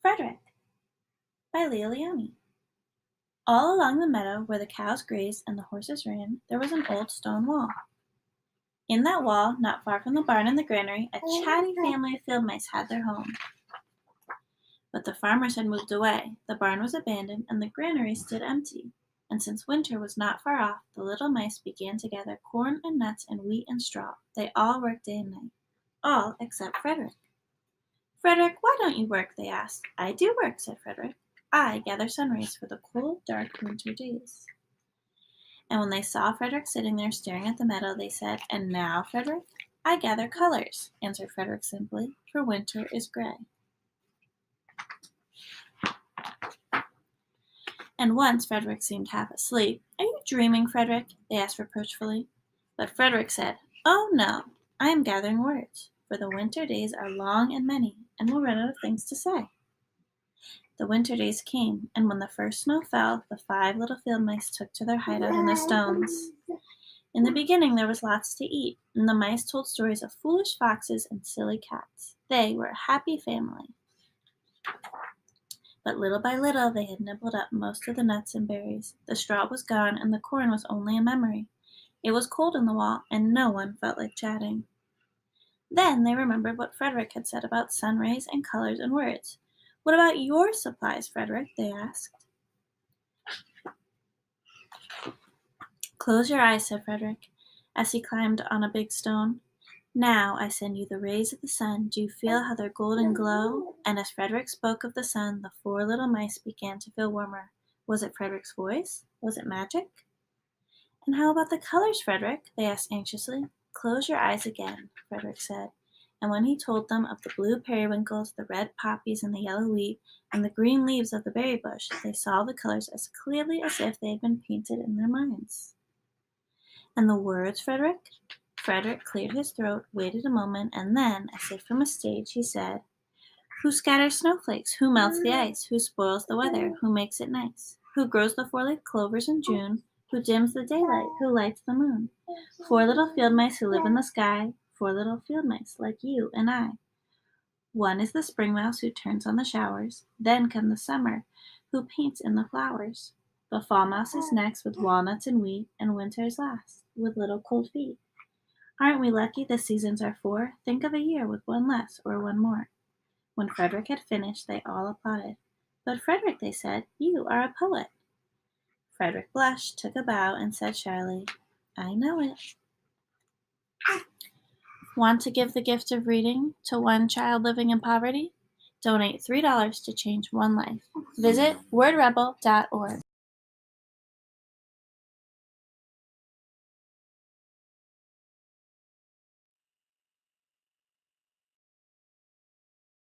Frederick by Leo Lionni. All along the meadow where the cows grazed and the horses ran, there was an old stone wall. In that wall, not far from the barn and the granary, a chatty family of field mice had their home. But the farmers had moved away, the barn was abandoned, and the granary stood empty. And since winter was not far off, the little mice began to gather corn and nuts and wheat and straw. They all worked day and night. All except Frederick. "Frederick, why don't you work?" they asked. "I do work," said Frederick. "I gather sun rays for the cold, dark winter days." And when they saw Frederick sitting there staring at the meadow, they said, "And now, Frederick?" "I gather colors," answered Frederick simply, "for winter is gray." And once Frederick seemed half asleep. "Are you dreaming, Frederick?" they asked reproachfully. But Frederick said, "Oh, no, I am gathering words, for the winter days are long and many, and we'll run out of things to say." The winter days came, and when the first snow fell, the 5 little field mice took to their hideout in the stones. In the beginning there was lots to eat, and the mice told stories of foolish foxes and silly cats. They were a happy family. But little by little they had nibbled up most of the nuts and berries. The straw was gone, and the corn was only a memory. It was cold in the wall, and no one felt like chatting. Then they remembered what Frederick had said about sun rays and colors and words. "What about your supplies, Frederick?" they asked. "Close your eyes," said Frederick, as he climbed on a big stone. "Now I send you the rays of the sun. Do you feel how they're golden glow?" And as Frederick spoke of the sun, the 4 little mice began to feel warmer. Was it Frederick's voice? Was it magic? "And how about the colors, Frederick?" they asked anxiously. "Close your eyes again," Frederick said. And when he told them of the blue periwinkles, the red poppies, and the yellow wheat, and the green leaves of the berry bush, they saw the colors as clearly as if they had been painted in their minds. "And the words, Frederick?" Frederick cleared his throat, waited a moment, and then, as if from a stage, he said, "Who scatters snowflakes? Who melts the ice? Who spoils the weather? Who makes it nice? Who grows the 4-leaf clovers in June? Who dims the daylight? Who lights the moon? 4 little field mice who live in the sky, 4 little field mice like you and I. One is the spring mouse who turns on the showers. Then comes the summer, who paints in the flowers. The fall mouse is next with walnuts and wheat, and winter's last with little cold feet. Aren't we lucky the seasons are 4? Think of a year with one less or one more." When Frederick had finished, they all applauded. "But Frederick," they said, "you are a poet." Frederick blushed, took a bow, and said shyly, "I know it." Want to give the gift of reading to one child living in poverty? Donate $3 to change one life. Visit wordrebel.org.